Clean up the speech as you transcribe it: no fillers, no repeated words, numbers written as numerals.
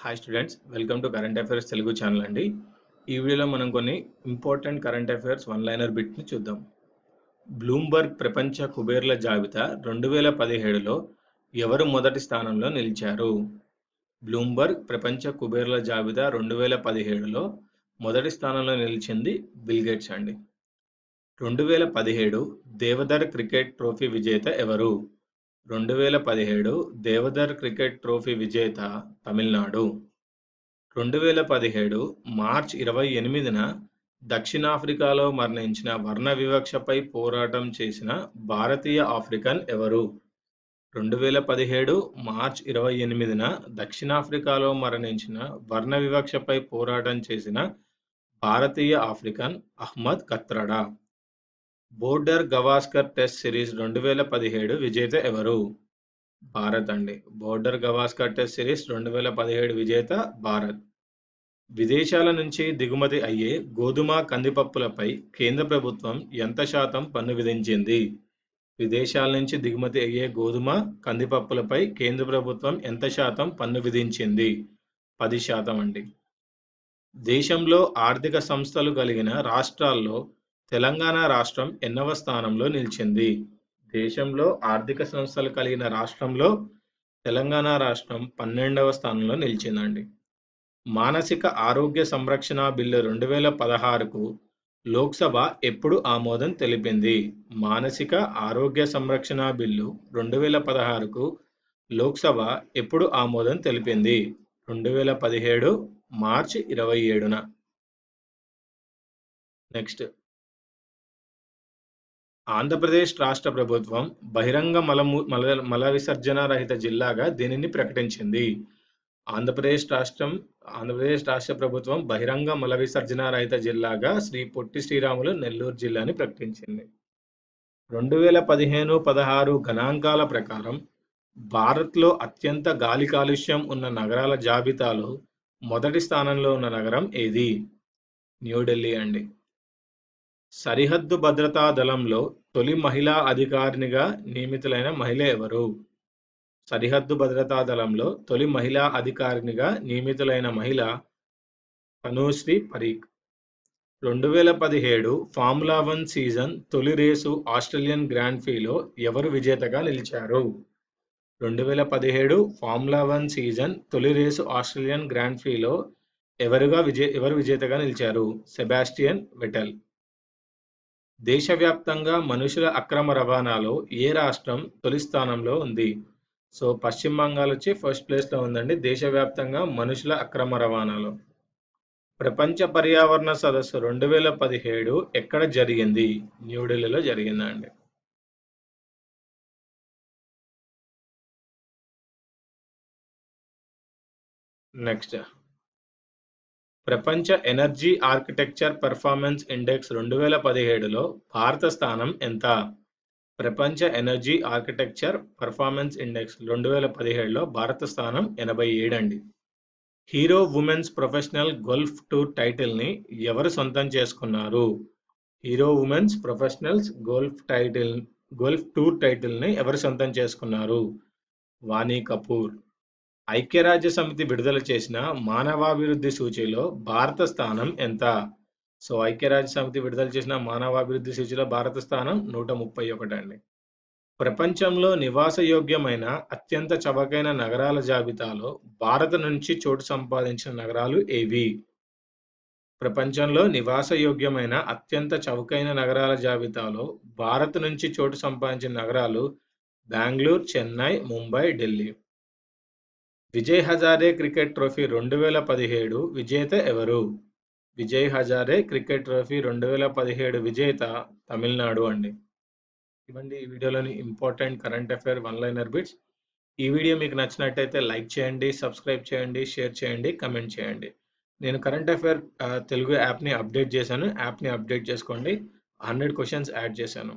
Hi students, welcome to current affairs Telugu channel అండి. ఈ వీడియోలో మనం కొన్ని important current affairs one liner బిట్ని చూద్దాం. బ్లూంబర్గ్ ప్రపంచ కుబేర్ల జాబితా 2017లో ఎవరు మొదటి స్థానంలో నిలిచారు? బ్లూంబర్గ్ ప్రపంచ కుబేర్ల జాబితా 2017లో మొదటి స్థానంలో నిలిచింది బిల్ గేట్స్ అండి. 2017 దేవధర్ క్రికెట్ ట్రోఫీ విజేత ఎవరు? 2017 దేవధర్ క్రికెట్ ట్రోఫీ విజేత తమిళనాడు. 2017 మార్చ్ 28న దక్షిణాఫ్రికాలో మరణించిన వర్ణ వివక్షపై పోరాటం చేసిన భారతీయ ఆఫ్రికన్ ఎవరు? 2017 మార్చ్ 28న దక్షిణాఫ్రికాలో మరణించిన వర్ణ వివక్షపై పోరాటం చేసిన భారతీయ African Ahmed Kathrada. Border Gavaskar test series 2017 విజేత ఎవరు? భారత్ అండి. బోర్డర్ గవాస్కర్ టెస్ట్ సిరీస్ 2017 విజేత భారత్. విదేశాల నుంచి దిగుమతి అయ్యే గోధుమ కందిపప్పులపై కేంద్ర ప్రభుత్వం ఎంత శాతం పన్ను విధించింది? విదేశాల నుంచి దిగుమతి అయ్యే గోధుమ కందిపప్పులపై కేంద్ర ప్రభుత్వం ఎంత శాతం పన్ను విధించింది? 10% అండి. దేశంలో ఆర్థిక సంస్థలు కలిగిన రాష్ట్రాల్లో తెలంగాణ రాష్ట్రం ఎన్నవ స్థానంలో నిలిచింది? దేశంలో ఆర్థిక సంస్థలు కలిగిన రాష్ట్రంలో తెలంగాణ రాష్ట్రం 12వ స్థానంలో నిలిచిందండి. మానసిక ఆరోగ్య సంరక్షణ బిల్లు 2016కు లోక్సభ ఎప్పుడు ఆమోదం తెలిపింది? మానసిక ఆరోగ్య సంరక్షణ బిల్లు 2016కు లోక్సభ ఎప్పుడు ఆమోదం తెలిపింది? 2017 మార్చి 27న. నెక్స్ట్, ఆంధ్రప్రదేశ్ రాష్ట్ర ప్రభుత్వం బహిరంగ మల విసర్జన రహిత జిల్లాగా దీనిని ప్రకటించింది. ఆంధ్రప్రదేశ్ రాష్ట్ర ప్రభుత్వం బహిరంగ మల విసర్జన రహిత జిల్లాగా శ్రీ పొట్టి శ్రీరాములు నెల్లూరు జిల్లాని ప్రకటించింది. 2015-16 గణాంకాల ప్రకారం భారత్లో అత్యంత గాలి కాలుష్యం ఉన్న నగరాల జాబితాలో మొదటి స్థానంలో ఉన్న నగరం ఏది? న్యూఢిల్లీ అండి. సరిహద్దు భద్రతా దళంలో తొలి మహిళా అధికారినిగా నియమితులైన మహిళ ఎవరు? సరిహద్దు భద్రతా దళంలో తొలి మహిళా అధికారినిగా నియమితులైన మహిళ తనూశ్రీ పరీక్. 2017 ఫార్ములా 1 సీజన్ తొలి రేసు ఆస్ట్రేలియన్ గ్రాండ్ ప్రీలో ఎవరు విజేతగా నిలిచారు? 2017 ఫార్ములా 1 సీజన్ తొలి రేసు ఆస్ట్రేలియన్ గ్రాండ్ ప్రీలో ఎవరు విజేతగా నిలిచారు? Sebastian Vettel. దేశవ్యాప్తంగా మనుషుల అక్రమ రవాణాలో ఏ రాష్ట్రం తొలి స్థానంలో ఉంది? సో పశ్చిమ బంగాల్ వచ్చి ఫస్ట్ ప్లేస్లో ఉందండి దేశవ్యాప్తంగా మనుషుల అక్రమ రవాణాలో. ప్రపంచ పర్యావరణ సదస్సు 2017 ఎక్కడ జరిగింది? న్యూఢిల్లీలో జరిగిందండి. నెక్స్ట్, ప్రపంచ ఎనర్జీ ఆర్కిటెక్చర్ పెర్ఫార్మెన్స్ ఇండెక్స్ 2017లో భారత స్థానం ఎంత? ప్రపంచ ఎనర్జీ ఆర్కిటెక్చర్ పెర్ఫార్మెన్స్ ఇండెక్స్ 2017లో భారత స్థానం 87 అండి. Hero women's professional golf tour టైటిల్ని ఎవరు సొంతం చేసుకున్నారు? Hero women's professionals golf tour టైటిల్ని ఎవరు సొంతం చేసుకున్నారు? వాణి కపూర్. ఐక్యరాజ్య సమితి విడుదల చేసిన మానవాభివృద్ధి సూచీలో భారత స్థానం ఎంత? సో ఐక్యరాజ్య సమితి విడుదల చేసిన మానవాభివృద్ధి సూచీలో భారత స్థానం 131 అండి. ప్రపంచంలో నివాసయోగ్యమైన అత్యంత చవకైన నగరాల జాబితాలో భారత నుంచి చోటు సంపాదించిన నగరాలు ఏవి? ప్రపంచంలో నివాసయోగ్యమైన అత్యంత చవకైన నగరాల జాబితాలో భారత నుంచి చోటు సంపాదించిన నగరాలు బెంగళూరు, చెన్నై, ముంబై, ఢిల్లీ. విజయ్ హజారే క్రికెట్ ట్రోఫీ 2017 విజేత ఎవరు? విజయ్ హజారే క్రికెట్ ట్రోఫీ 2017 విజేత తమిళనాడు అండి. ఇవ్వండి ఈ వీడియోలోని important current affair one liner bits. ఈ వీడియో మీకు నచ్చినట్టయితే లైక్ చేయండి, సబ్స్క్రైబ్ చేయండి, షేర్ చేయండి, కమెంట్ చేయండి. నేను కరెంట్ అఫైర్ తెలుగు యాప్ని అప్డేట్ చేశాను. యాప్ని అప్డేట్ చేసుకోండి. 100 క్వశ్చన్స్ యాడ్ చేశాను.